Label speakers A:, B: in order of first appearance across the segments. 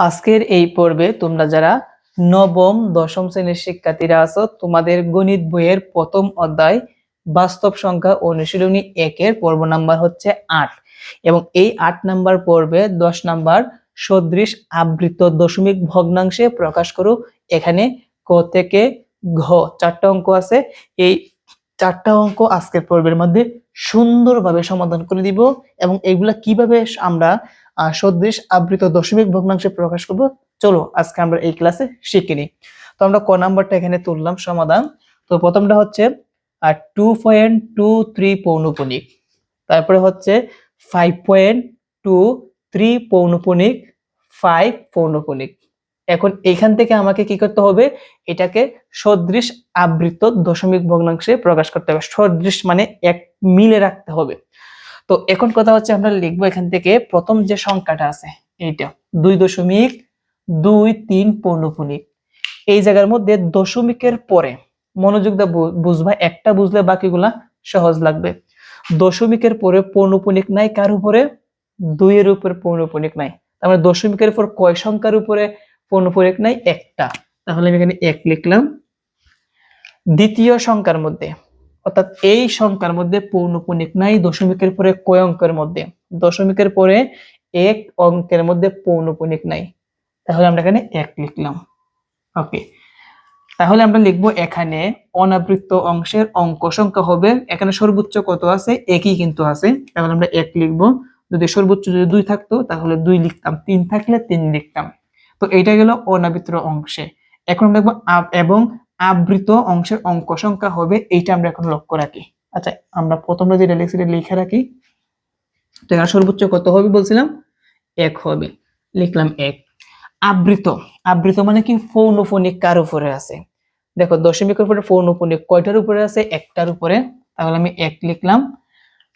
A: আজকের এই পর্বে তোমরা যারা নবম দশম শ্রেণীর শিক্ষার্থীরা আছো, তোমাদের গণিত বইয়ের প্রথম অধ্যায় বাস্তব সংখ্যা অনুশীলনী 1 এর পর্ব নাম্বার হচ্ছে 8 এবং এই 8 নাম্বার পর্বে 10 নাম্বার সদৃশ আবৃত দশমিক ভগ্নাংশে প্রকাশ করো। এখানে ক থেকে ঘ 4টা অঙ্ক আছে। এই 4টা অঙ্ক আজকের পর্বের মধ্যে সুন্দরভাবে সমাধান করে দিব এবং এগুলা কিভাবে আমরা সদৃশ আবৃত দশমিক ভগ্নাংশে প্রকাশ করব, চলো আজকে আমরা এই ক্লাসে শিখে নিই। তো আমরা ক নাম্বারটা এখানে তুললাম সমাধান। তো প্রথমটা হচ্ছে 2.23 পৌনপুনিক, তারপরে হচ্ছে 5.23 পৌনপুনিক 5 পৌনপুনিক। এখন এখান থেকে আমাকে কি করতে হবে, এটাকে সদৃশ আবৃত দশমিক ভগ্নাংশে প্রকাশ করতে হবে। সদৃশ মানে এক মিলে রাখতে হবে। তো এখন কথা হচ্ছে আমরা লিখবো এখান থেকে প্রথম যে সংখ্যাটা আছে এইটা 2.23 পৌনপুনিক। এই জায়গার মধ্যে দশমিকের পরে মনোযোগ দিয়ে বুঝবা, একটা বুঝলে বাকিগুলা সহজ লাগবে। দশমিকের পরে পৌনপুনিক নাই, কার উপরে? 2 এর উপরে পৌনপুনিক নাই। তার মানে দশমিকের পর কয় সংখ্যার উপরে পৌনপুনিক নাই? একটা। তাহলে আমি এখানে 1 লিখলাম। দ্বিতীয় সংখ্যার মধ্যে অর্থাৎ এই সংখ্যার মধ্যে পৌনপুনিক নাই দশমিকের পরে কয় অঙ্কের মধ্যে? দশমিকের পরে 1 অঙ্কের মধ্যে পৌনপুনিক নাই, তাহলে আমরা এখানে 1 লিখলাম। ওকে, তাহলে আমরা লিখবো এখানে অনাবৃত্ত অংশের অঙ্ক সংখ্যা হবে, এখানে সর্বোচ্চ কত আছে? 1ই কিন্তু আছে, তাহলে আমরা 1 লিখবো। যদি সর্বোচ্চ যদি 2 থাকতো তাহলে 2 লিখতাম, 3 থাকলে 3 লিখতাম। তো এইটা গেল অনাবৃত্ত অংশে। এখন আমরা দেখবো এবং আবৃত অংশের অঙ্ক সংখ্যা হবে, এইটা আমরা এখন লক্ষ্য রাখি। আচ্ছা, আমরা প্রথমে যেটা লিখছি লিখে রাখি। তো এখানে সর্বোচ্চ কত হবে বলছিলাম? 1 হবে, লিখলাম 1। আবৃত, আবৃত মানে কি? পৌনপুনিক কার উপরে আছে? দেখো দশমিকের উপরে পৌনপুনিক কয়টার উপরে আছে? একটার উপরে, তাহলে আমি 1 লিখলাম।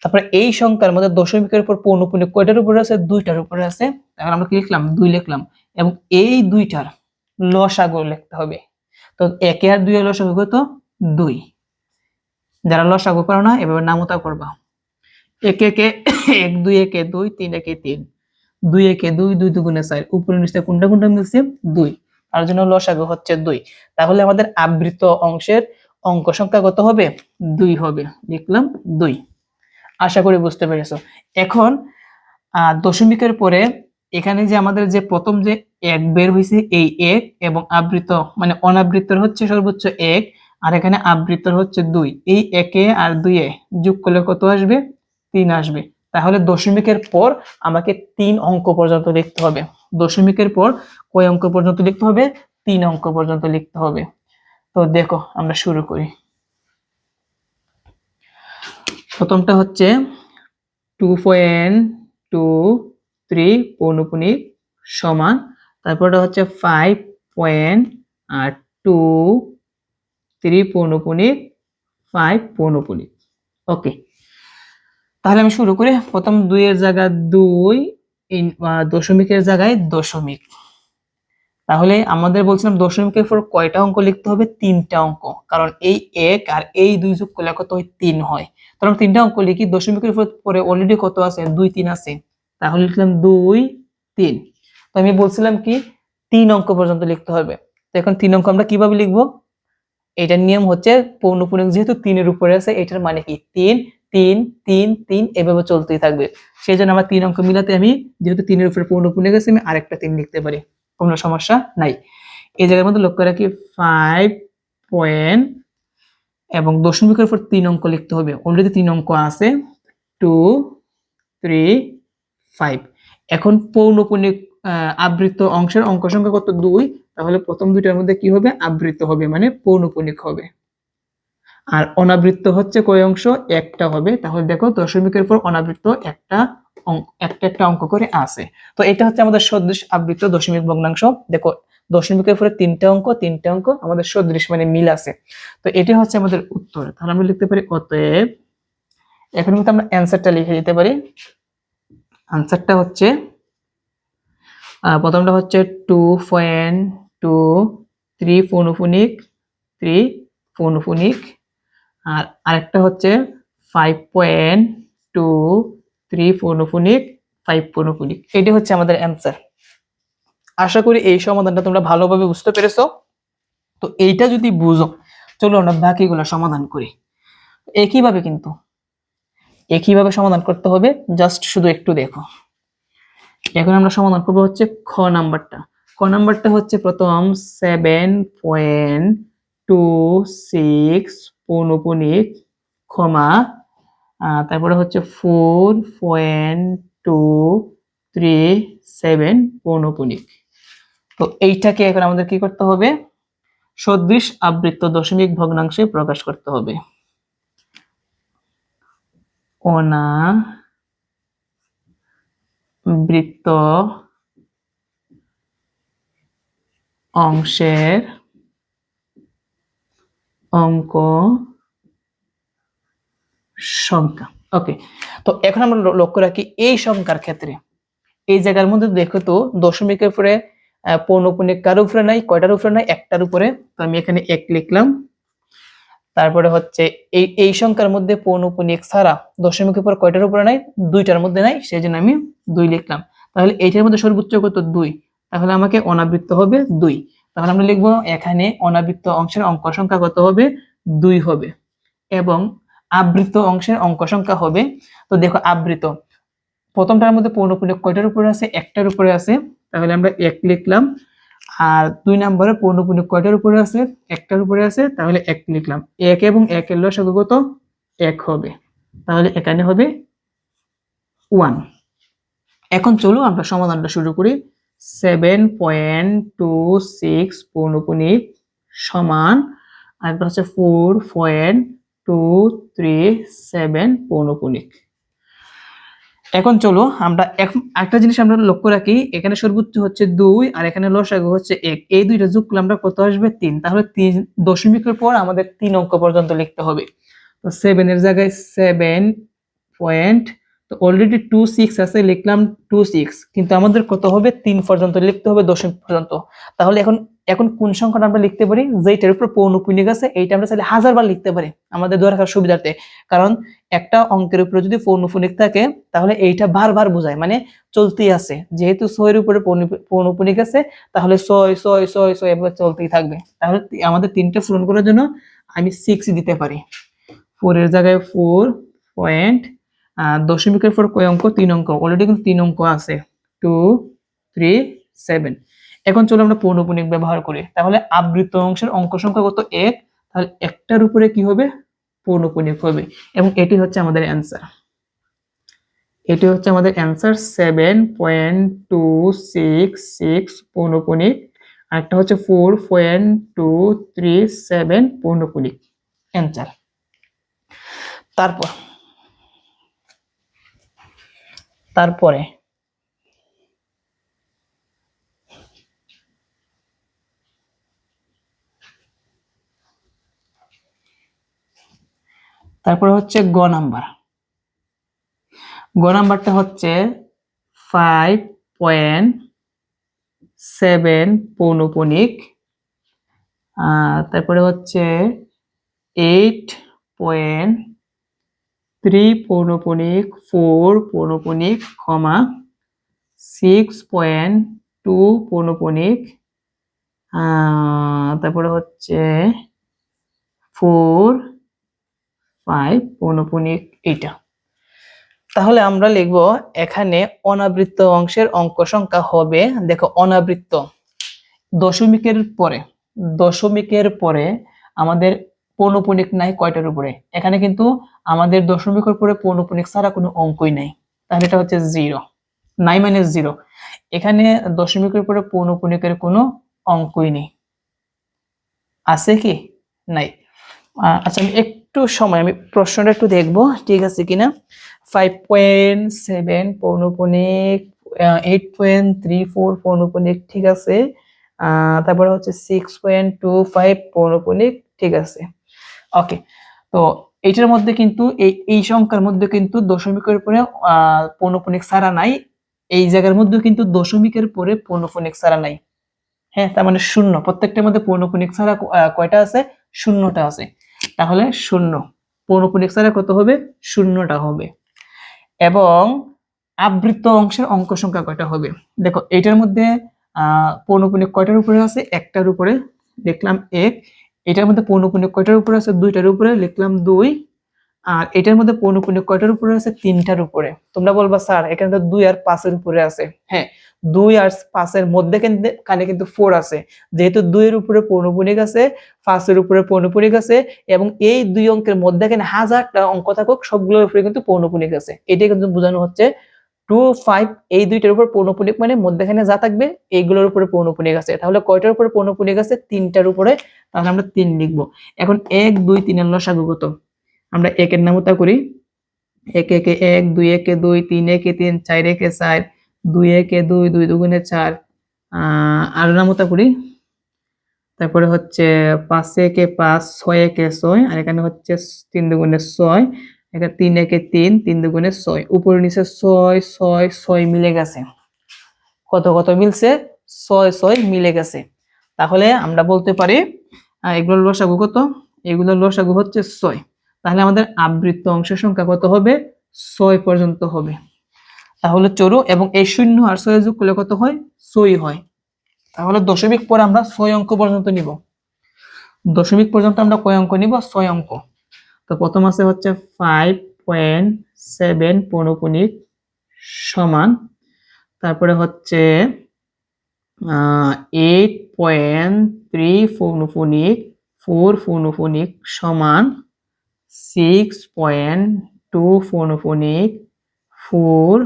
A: তারপরে এই সংখ্যার মধ্যে দশমিকের উপর পৌনপুনিক কয়টার উপরে আছে? 2টার উপরে আছে, তাহলে আমরা কি লিখলাম? 2 লিখলাম। এবং এই 2টার লসাগু লিখতে হবে। তো 1 আর 2 এর লসাগু কত? 2। যারা লসাগু পারো না এভাবে নামতা করবা। 1 একে 1, 2 একে 2, 3 একে 3, 2 একে 2, 2 দুগুণে 4, উপরে নিচে কোনটা কোনটা মিলছে? 2, তার জন্য লসাগু হচ্ছে 2। তাহলে আমাদের আবৃত অংশের অঙ্ক সংখ্যা কত হবে? 2 হবে, লিখলাম 2। আশা করি বুঝতে পেরেছো। এখন দশমিকের পরে এখানে যে আমাদের যে প্রথম যে 1 বের হয়েছে, এই 1 এবং আবৃত মানে অনাবৃতর হচ্ছে সর্বোচ্চ 1 আর এখানে আবৃতর হচ্ছে 2, এই 1 এ আর 2 এ যোগ করলে কত আসবে? 3 আসবে। তাহলে দশমিকের পর আমাকে 3 অঙ্ক পর্যন্ত লিখতে হবে। দশমিকের পর কয় অঙ্ক পর্যন্ত লিখতে হবে? 3 অঙ্ক পর্যন্ত লিখতে হবে। তো দেখো আমরা শুরু করি। প্রথমটা হচ্ছে 2.23 পৌনপুনিক সমান, তারপরটা হচ্ছে 5.23 পৌনপুনিক 5 পৌনপুনিক। ওকে, তাহলে আমি শুরু করি। প্রথম 2 এর জায়গায় 2, দশমিকের জায়গায় দশমিক। তাহলে আমাদের বলছিলাম দশমিকের পর কয়টা অঙ্ক লিখতে হবে? 3টা অঙ্ক, কারণ এই 1 আর এই 2 যোগ করলে কত হয়? 3 হয়। তাহলে 3টা অঙ্ক লিখি। দশমিকের পরে অলরেডি কত আছে? 2, 3 আছে, তাহলে লিখলাম 2, 3। তো আমি বলছিলাম কি 3 অঙ্ক পর্যন্ত লিখতে হবে। তো এখন 3 অঙ্ক আমরা কিভাবে লিখবো? এটার নিয়ম হচ্ছে পৌনপুনিক যেহেতু 3 এর উপরে আছে, এটার মানে কি 3 3 3 3 এভাবে চলতেই থাকবে। সেই জন্য আমার 3 অঙ্ক মিলাতে আমি যেহেতু 3 এর উপরে পৌনপুনিক আছে, আমি আরেকটা 3 লিখতে পারি, কোনো সমস্যা নাই। এই জায়গার মধ্যে লক্ষ্য রাখি 5 পয়েন্ট এবং দশমিকের উপর 3 অঙ্ক লিখতে হবে। অলরেডি 3 অঙ্ক আছে, 2 3 5। এখন পৌনপুনিক আবৃত অংশের অঙ্ক সংখ্যা কত? 2। তাহলে প্রথম দুইটার মধ্যে কি হবে? আবৃত হবে, মানে পৌনপুনিক হবে। আর অনাবৃত্ত হচ্ছে কয় অংশ? একটা হবে। তাহলে দেখো দশমিকের পর অনাবৃত্ত একটা একটা অঙ্ক করে আছে। তো এটা হচ্ছে আমাদের সদৃশ আবৃত দশমিক ভগ্নাংশ। দেখো দশমিকের পরে 3টা অঙ্ক, 3টা অঙ্ক আমাদের সদৃশ মানে মিল আছে। তো এটা হচ্ছে আমাদের উত্তর। তাহলে আমরা লিখতে পারি অতএব, এখন কিন্তু আমরা অ্যানসারটা লিখে দিতে পারি। আনসারটা হচ্ছে প্রথমটা হচ্ছে 2.23 পৌনপুনিক 3 পৌনপুনিক, আর আরেকটা হচ্ছে 5.23 পৌনপুনিক 5 পৌনপুনিক। এটি হচ্ছে আমাদের অ্যান্সার। আশা করি এই সমাধানটা তোমরা ভালোভাবে বুঝতে পেরেছো। তো এইটা যদি বুঝো, চলো আমরা বাকিগুলো সমাধান করি। একইভাবে সমাধান করতে হবে, জাস্ট শুধু একটু দেখো। এখন আমরা সমাধান করবো হচ্ছে খ নাম্বারটা হচ্ছে প্রথম 7.26 পৌনপুনিক ক্ষমা, তারপরে হচ্ছে 4.237 পৌনপুনিক। তো এইটাকে এখন আমাদের কি করতে হবে, সদৃশ আবৃত্ত দশমিক ভগ্নাংশে প্রকাশ করতে হবে। অনাবৃত্ত অংশের অঙ্ক সংখ্যা। ওকে, তো এখন আমরা লক্ষ্য রাখি এই সংখ্যার ক্ষেত্রে এই জায়গার মধ্যে দেখো তো দশমিকের উপরে পৌনপুনিক কার উপরে নাই, কয়টার উপরে নাই, একটার উপরে। তো আমি এখানে 1 লিখলাম। তারপরে হচ্ছে এই সংখ্যার মধ্যে পৌনপুনিক ছাড়া দশমিকের উপর কয়টার উপরে নাই, 2টার মধ্যে নাই, সেই জন্য আমি 2 লিখলাম। তাহলে এইটার মধ্যে সর্বোচ্চ কত, 2, তাহলে আমাকে অনাবৃত্ত হবে 2। তাহলে আমরা লিখবো এখানে অনাবৃত্ত অংশের অঙ্ক সংখ্যা কত হবে, 2 হবে। এবং আবৃত অংশের অঙ্ক সংখ্যা হবে, তো দেখো আবৃত প্রথমটার মধ্যে পৌনপুনিক কয়টার উপরে আছে, একটার উপরে আছে, তাহলে আমরা 1 লিখলাম। আর 2 নম্বরে পৌনপুনিক কয়টার উপরে আছে, একটার উপরে আছে, তাহলে 1 লিখলাম। 1 এবং 1 এর লসাগু কত, 1 হবে, তাহলে এখানে হবে 1। এখন চলো আমরা সমাধানটা শুরু করি। 7.26 পৌনপুনিক সমান আর হচ্ছে 4.237 পৌনপুনিক। এখন চলো আমরা একটা জিনিস আমরা লক্ষ্য রাখি, এখানে সর্বোচ্চ হচ্ছে 2 আর এখানে লসাগু হচ্ছে 1, এই দুইটা যোগ করলে আমরা কত আসবে, 3। তাহলে 3 দশমিকের পর আমাদের 3 অঙ্ক পর্যন্ত লিখতে হবে। তো 7 এর জায়গায় 7 পয়েন্ট, তো অলরেডি 26 আছে, লিখলাম 26, কিন্তু আমাদের কত হবে, 3 পর্যন্ত লিখতে হবে, দশমিক পর্যন্ত। তাহলে এখন কোন সংখ্যাটা আমরা লিখতে পারি, যেটার উপর পৌনপুনিক আছে এইটা আমরা চাইলে 1000 বার লিখতে পারি আমাদের দরকার সুবিধার্থে। কারণ একটা অঙ্কের উপরে যদি পৌনপুনিক থাকে তাহলে এইটা বারবার বোঝায়, মানে চলতেই আছে। যেহেতু 6 এর উপরে পৌনপুনিক আছে, তাহলে 6 6 6 6 এভাবে চলতেই থাকবে। তাহলে আমাদের 3টা পূরণ করার জন্য আমি 6 দিতে পারি। 4 এর জায়গায় 4 পয়েন্ট, দশমিকের পর কয় অঙ্ক, 3 অঙ্ক, অলরেডি কিন্তু 3 অঙ্ক আছে, 2 3 7। এখন চলো আমরা পৌনপুনিক ব্যবহার করি। তাহলে আবৃত অংশের অঙ্ক সংখ্যা কত, 1, তাহলে একটার উপরে কি হবে, পৌনপুনিক হবে। এবং এটি হচ্ছে আমাদের অ্যান্সার, 7.266 পৌনপুনিক, আর একটা হচ্ছে 4.237 পৌনপুনিক অ্যান্সার। তারপরে হচ্ছে গ নাম্বারটা হচ্ছে 5.7 পৌনপুনিক, তারপরে হচ্ছে 8.3 পৌনপুনিক 4 পৌনপুনিক, 6.2 পৌনপুনিক, তারপরে হচ্ছে 4 5 পৌনপুনিক এইটা। তাহলে আমরা লিখব এখানে অনাবৃত্ত অংশের অঙ্ক সংখ্যা হবে, দেখো অনাবৃত্ত দশমিকের পরে আমাদের পৌনপুনিক নাই কয়টার উপরে, এখানে কিন্তু আমাদের দশমিকের উপরে পৌনপুনিক ছাড়া কোনো অঙ্কই নাই, তাহলে এটা হচ্ছে 0, 9 - 0। এখানে দশমিকের উপরে পৌনপুনিকের কোনো অঙ্কই নেই, আছে কি, নাই। আচ্ছা আমি একটু সময় আমি প্রশ্নটা একটু দেখবো ঠিক আছে কিনা। 5.7 পৌনপুনিক, 8.34 পৌনপুনিক, ঠিক আছে। তারপরে হচ্ছে 6.25 পৌনপুনিক, ঠিক আছে। ওকে, তো এইটার মধ্যে কিন্তু এই সংখ্যার মধ্যে কিন্তু দশমিকের পরে পৌনপুনিক ছাড়া নাই, এই জায়গার মধ্যে কিন্তু দশমিকের পরে পৌনপুনিক ছাড়া নাই। হ্যাঁ, তার মানে 0, প্রত্যেকটার মধ্যে পৌনপুনিক ছাড়া কয়টা আছে, 0টা আছে। তাহলে 0 পৌনপুনিক ছাড়া কত হবে, 0টা হবে। এবং আবৃত অংশের অঙ্ক সংখ্যা কয়টা হবে, দেখো এটার মধ্যে পৌনঃপুনিক কয়টার উপরে আছে? একটার উপরে, লিখলাম 1। এটার মধ্যে পৌনঃপুনিক কয়টার উপরে আছে? 2টার উপরে, লিখলাম 2। আর এটার মধ্যে পৌনঃপুনিক কয়টার উপরে আছে? 3টার উপরে। তোমরা বলবা স্যার এখানে তো 2 আর 5 এর উপরে আছে। হ্যাঁ, 2 আর 5 এর মধ্যে কিন্তু 4 আছে। যেহেতু 2 এর উপরে পৌনঃপুনিক আছে, 5 এর উপরে পৌনঃপুনিক আছে, এবং এই দুই অঙ্কের মধ্যে এখানে হাজারটা অঙ্ক থাকুক সবগুলোর উপরে কিন্তু পৌনঃপুনিক আছে। এটাই কিন্তু বোঝানো হচ্ছে 2, 5 এই দুইটার উপর পৌনঃপুনিক মানে মধ্যখানে যা থাকবে এইগুলোর উপরে পৌনঃপুনিক আছে। তাহলে কয়টার উপরে পৌনঃপুনিক আছে? 3টার উপরে। তাহলে আমরা 3 লিখবো। এখন 1, 2, 3 এর লসাগু কত? আমরা 1 এর নামতা করি। 1 একে 1, 2 একে 2, 3 একে 3, 4 একে 4, 2 একে 2, 2 দুগুণে 4। আর নামতা করি। তারপরে হচ্ছে 5 একে 5, 6 একে 6, আর এখানে হচ্ছে 3 দুগুণে 6, এখানে 3 একে 3, 3 দুগুণে 6। উপরে নিচে 6, 6, 6 মিলে গেছে। কত কত মিলছে? 6, 6 মিলে গেছে। তাহলে আমরা বলতে পারি এগুলোর লসাগু কত? এগুলোর লসাগু হচ্ছে 6। তাহলে আমাদের আবৃত অংশের সংখ্যা কত হবে? 6 পর্যন্ত হবে। তাহলে চলো, এবং এই 0 আর 6 যোগ করলে কত হয়? 6 হয়। তাহলে দশমিক পরে আমরা 6 অঙ্ক পর্যন্ত নিব। দশমিক পর্যন্ত আমরা কয় অঙ্ক নিব? 6 অঙ্ক। তো প্রথম আছে হচ্ছে 5.7 পৌনঃপুনিক সমান, তারপরে হচ্ছে 8.3 পৌনঃপুনিক 4 পৌনঃপুনিক সমান 6.2 পৌনঃপুনিক 4,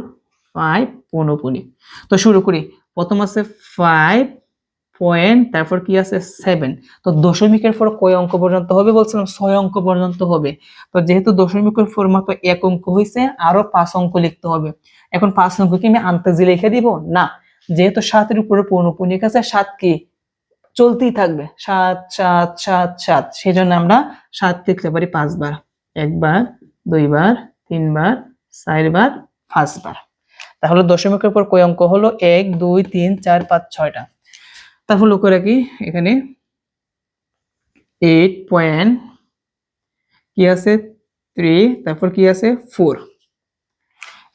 A: 5 পৌনঃপুনিক। তো শুরু করি। প্রথম আছে 5 পয়েন্ট, তারপর কি আছে 7। তো দশমিকের পর কয় অঙ্ক পর্যন্ত হবে? বলছিলাম 6 অঙ্ক পর্যন্ত হবে। তো যেহেতু দশমিকের পর মাত্র 1 অঙ্ক হয়েছে, আরো 5 অঙ্ক লিখতে হবে। এখন 5 অঙ্ক কি আমি আন্তাজি লিখে দিব? না, যেহেতু 7 এর উপরে পৌনঃপুনিক আছে, 7 কি চলতেই থাকবে, 7 7 7 7। সেজন্য আমরা 7 লিখতে পারি 5 বার। 1 বার, 2 বার, 3 বার, 4 বার, 5 বার। তাহলে দশমিকের পর কয় অঙ্ক হলো? 1 2 3 4 5 6টা। তারপর লক্ষ্য রাখি এখানে 8 পয়েন্ট কি আছে 3, তারপর কি আছে 4।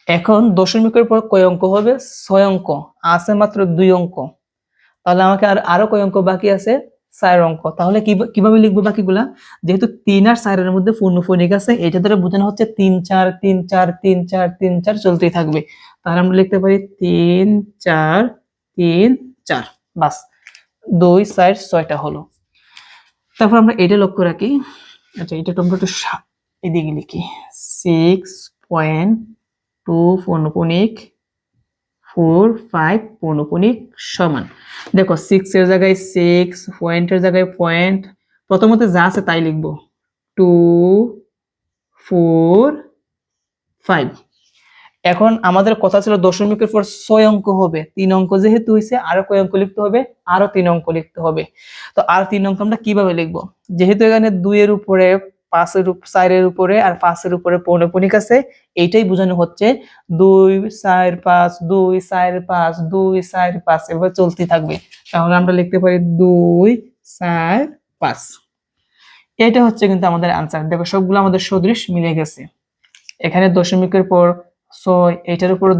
A: এখন দশমিকের পর কয় অঙ্ক হবে? 6 অঙ্ক। আছে মাত্র 2 অঙ্ক। তাহলে আমাকে আরো কয় অঙ্ক বাকি আছে? 4 অঙ্ক। তাহলে কিভাবে লিখবো বাকিগুলা? যেহেতু 3 আর 4 এর মধ্যে পৌনঃপুনিক আছে, এটা ধরে বোঝানো হচ্ছে 3 4 3 4 3 4 3 4 চলতেই থাকবে। তাহলে আমরা লিখতে পারি 3 4 3 4। বাস, 2 4 6টা হলো। তারপর আমরা এটা লক্ষ্য রাখি। আচ্ছা, এটা তোমরা একটু এদিকে লিখি। 6.2 পৌনঃপুনিক 4 5 পৌনঃপুনিক সমান, দেখো 6 এর জায়গায় 6, পয়েন্টের জায়গায় পয়েন্ট, প্রথমত যা আছে তাই লিখবো। 2 4 5। এখন আমাদের কথা ছিল দশমিকের পর 6 অঙ্ক হবে। 3 অঙ্ক যেহেতু হয়েছে, আরো কয় অঙ্ক লিখতে হবে? আরো 3 অঙ্ক লিখতে হবে। তো আর 3 অঙ্ক আমরা কিভাবে লিখবো? যেহেতু এখানে 2 এর উপরে 4 এর উপরে আর 5 এর উপরে পৌনঃপুনিক আছে, এইটাই বোঝানো হচ্ছে 2 4 5 2 4 5 2 4 5 এভাবে চলতেই থাকবে। তাহলে আমরা লিখতে পারি 2 4 5। এটা হচ্ছে কিন্তু আমাদের আনসার। দেখো সবগুলো আমাদের সদৃশ মিলে গেছে। এখানে দশমিকের পর 6, এটার উপরে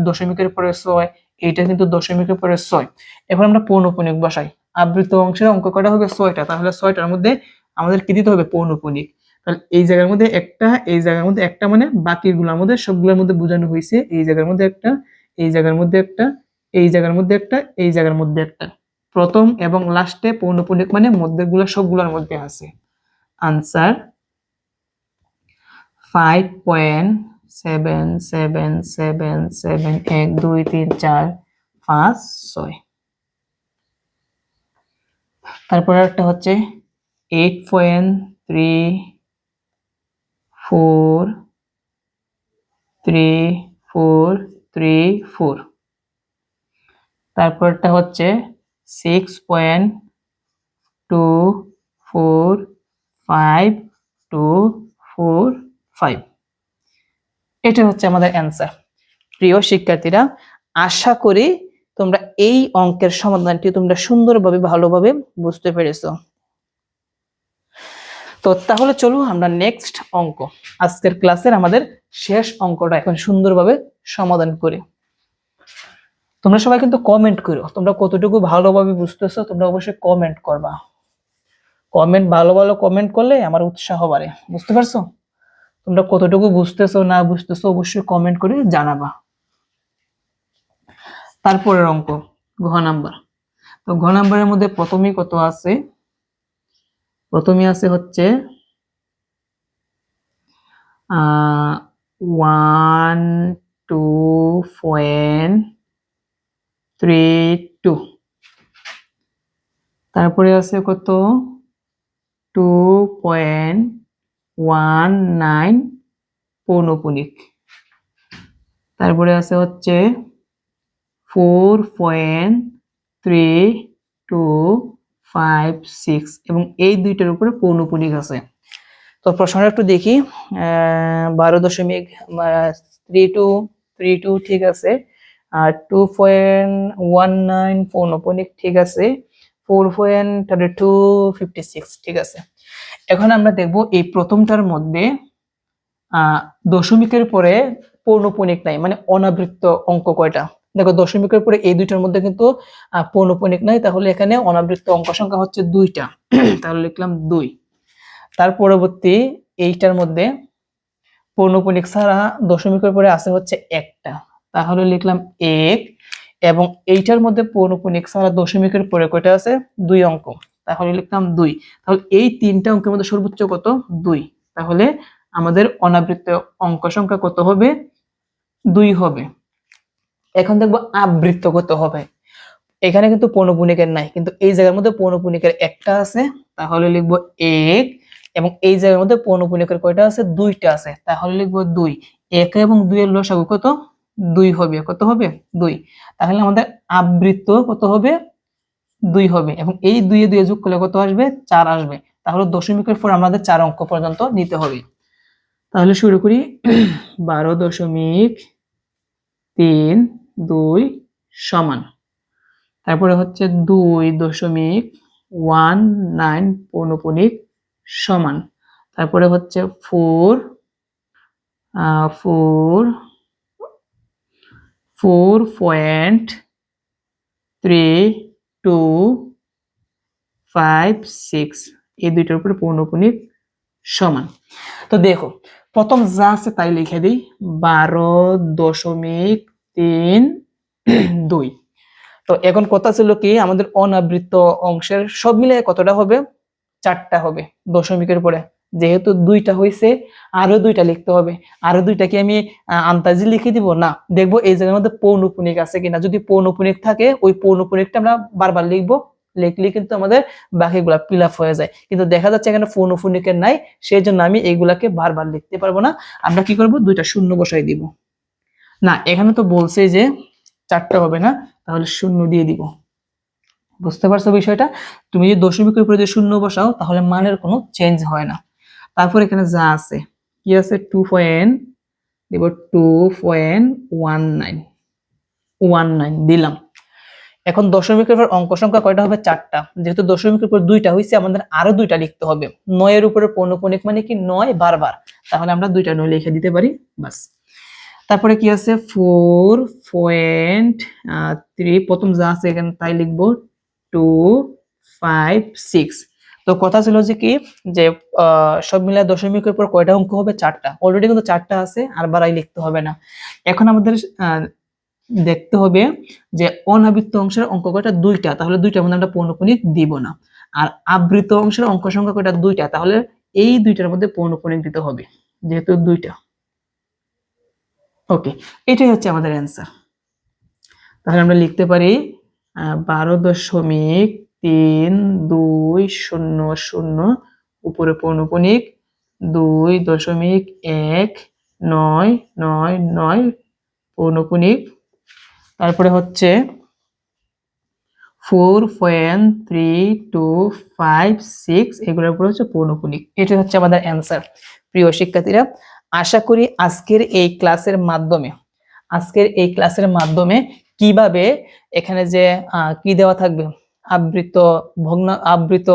A: দশমিকের পরে 6, এইটা কিন্তু দশমিকের পরে 6। এখন আমরা পৌনঃপুনিক বসাই। আবৃত অংশের অঙ্ক কয়টা হবে? 6টা। তাহলে 6টার মধ্যে আমাদের কি দিতে হবে? পৌনঃপুনিক। তাহলে এই জায়গার মধ্যে একটা, এই জায়গার মধ্যে একটা, মানে বাকিগুলোর মধ্যে সবগুলোর মধ্যে বোঝানো হয়েছে এই জায়গার মধ্যে একটা, এই জায়গার মধ্যে একটা, এই জায়গার মধ্যে একটা, এই জায়গার মধ্যে একটা। প্রথম এবং লাস্টে পৌনঃপুনিক মানে মধ্যেগুলো সবগুলোর মধ্যে আছে। আনসার 5.777 1 2 3 4 5 6। তারপর একটা হচ্ছে 8.34 তারপরটা হচ্ছে 6.245 এটা হচ্ছে আমাদের অ্যান্সার। প্রিয় শিক্ষার্থীরা, আশা করি তোমরা এই অঙ্কের সমাধানটি তোমরা সুন্দরভাবে ভালোভাবে বুঝতে পেরেছো। তো তাহলে চলো আমরা নেক্সট অঙ্ক, আজকের ক্লাসের আমাদের শেষ অঙ্কটা এখন সুন্দরভাবে সমাধান করি। তোমরা সবাই কিন্তু কমেন্ট করো, তোমরা কতটুকু ভালোভাবে বুঝতেছো তোমরা অবশ্যই কমেন্ট করবা। কমেন্ট ভালো ভালো কমেন্ট করলে আমার উৎসাহ বাড়ে, বুঝতে পারছো? তোমরা কতটুকু বুঝতেছো না বুঝতেছো অবশ্যই কমেন্ট করে জানাবা। তারপরের অঙ্ক ঘ নাম্বার। তো ঘ নাম্বারের মধ্যে প্রথমেই কত আছে? প্রথমে আছে হচ্ছে 1.2.32, তারপরে আছে কত 2.19 পৌনপুনিক, তারপরে আছে হচ্ছে 4.3256 এবং এই দুইটার উপরে পৌনপুনিক আছে। তো প্রশ্নটা একটু দেখি। 12.32 ঠিক আছে, আর 2.19 পৌনপুনিক ঠিক আছে, 4.3256 ঠিক আছে। এখন আমরা দেখব এই প্রথমটার মধ্যে দশমিকের পরে পৌনপুনিক নাই, মানে অনাবৃত্ত অঙ্ক কয়টা। দেখো দশমিকের পরে এই দুইটার মধ্যে কিন্তু পৌনপুনিক নাই, তাহলে এখানে অনাবৃত্ত অঙ্ক সংখ্যা হচ্ছে দুইটা। তাহলে লিখলাম 2। তার পরবর্তী এইটার মধ্যে পৌনপুনিক ছাড়া দশমিকের পরে আছে হচ্ছে একটা, তাহলে লিখলাম 1। এবং এইটার মধ্যে পৌনপুনিক ছাড়া দশমিকের পরে কয়টা আছে? 2 অঙ্ক, তাহলে লিখলাম 2। তাহলে এই তিনটা অঙ্কের মধ্যে সর্বোচ্চ কত? 2। তাহলে আমাদের অনাবৃত্ত অঙ্ক সংখ্যা কত হবে? 2 হবে। এখন দেখবো আবৃত্ত কত হবে। এখানে কিন্তু পৌনপুনিকের নাই, কিন্তু এই জায়গার মধ্যে পৌনপুনিকের একটা আছে, তাহলে লিখবো 1। এবং এই জায়গার মধ্যে পৌনপুনিকের কয়টা আছে? 2টা আছে, তাহলে লিখবো 2। 1 এবং 2 এর লসাগু কত? 2 হবে। কত হবে? 2। তাহলে আমাদের আবৃত্ত কত হবে? 2 হবে। এবং এই 2 এ 2 যোগ করলে কত আসবে? 4 আসবে। তাহলে দশমিকের পর আমাদের 4 অঙ্ক পর্যন্ত নিতে হবে। তাহলে শুরু করি। 12.32 সমান, তারপরে হচ্ছে 2.19 পৌনপুনিক সমান, তারপরে হচ্ছে 4.3256 এই দুইটার উপরে পৌনপুনিক সমান। তো দেখো প্রথম যা আছে তাই লিখে দিই, 12.32। তো এখন কথা ছিল কি, আমাদের অনাবৃত্ত অংশের সব মিলে কতটা হবে? 4টা হবে দশমিকের পরে। যেহেতু 2টা হয়েছে, আরো 2টা লিখতে হবে। আরো 2টা কি আমি আন্তাজি লিখে দিব? না, দেখবো এই জায়গার মধ্যে পৌনপুনিক আছে কিনা। যদি পৌনপুনিক থাকে ওই পৌনপুনিকটা আমরা বারবার লিখবো, লিখলে কিন্তু আমাদের বাকিগুলা ফিল আপ হয়ে যায়। কিন্তু দেখা যাচ্ছে এখানে পৌনপুনিকের নাই, সেই জন্য আমি এইগুলাকে বারবার লিখতে পারবো না। আমরা কি করব? 2টা শূন্য বসাই দিব। না, এখানে তো বলছে যে 4টা হবে না, তাহলে শূন্য দিয়ে দিব। বুঝতে পারছো বিষয়টা? তুমি যদি দশমিকের উপরে যদি শূন্য বসাও তাহলে মানের কোনো চেঞ্জ হয় না। তারপর এখানে যা আছে কি আছে? 2.19 দিলাম। এখন দশমিকের উপর অঙ্ক সংখ্যা কয়টা হবে? 4টা। যেহেতু দশমিকের উপর 2টা হয়েছে, আমাদের আরো 2টা লিখতে হবে। 9 এর উপরে পৌনপুনিক মানে কি? 9 বারবার, তাহলে আমরা 2টা 9 লিখে দিতে পারি, বাস। তারপরে কি আছে? 4.3 প্রথম যা আছে এখানে তাই লিখবো, 256। তো কথা ছিল যে কি, যে সব মিলে দশমিকের পর কয়টা অঙ্ক হবে? 4টা। অলরেডি কিন্তু 4টা আছে, আর বাড়াই লিখতে হবে না। এখন আমাদের দেখতে হবে যে অনাবৃত্ত অংশের অঙ্ক কয়টা? 2টা, তাহলে 2টার মধ্যে আমরা পৌনপুনিক দিব না। আর আবৃত অংশের অঙ্ক সংখ্যা কয়টা? 2টা, তাহলে এই 2টার মধ্যে পৌনপুনিক দিতে হবে, যেহেতু 2টা। ওকে, এটাই হচ্ছে আমাদের অ্যান্সার। তাহলে আমরা লিখতে পারি 12.3200 উপরে পৌনপুনিক 2.1999 পৌনপুনিক, তারপরে হচ্ছে 4.3256 এগুলোর উপরে হচ্ছে পৌনপুনিক। এটা হচ্ছে আমাদের অ্যান্সার। প্রিয় শিক্ষার্থীরা, আশা করি আজকের এই ক্লাসের মাধ্যমে কিভাবে এখানে যে কি দেওয়া থাকবে, আবৃত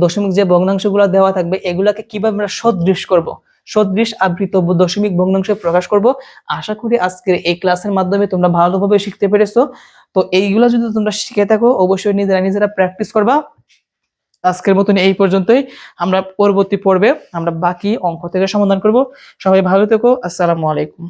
A: দশমিক যে ভগ্নাংশগুলো দেওয়া থাকবে এগুলাকে কিভাবে আমরা সদৃশ করব, সদৃশ আবৃত দশমিক ভগ্নাংশে প্রকাশ করব। আশা করি আজকের এই ক্লাসের মাধ্যমে তোমরা ভালোভাবে শিখতে পেরেছো। তো এইগুলা যদি তোমরা শিখে থাকো অবশ্যই নিজেরা প্র্যাকটিস করবা। আজকের মতন এই পর্যন্তই। আমরা পরবর্তী পর্বে আমরা বাকি অঙ্ক থেকে সমাধান করব। সবাই ভালো থেকো। আসসালামু আলাইকুম।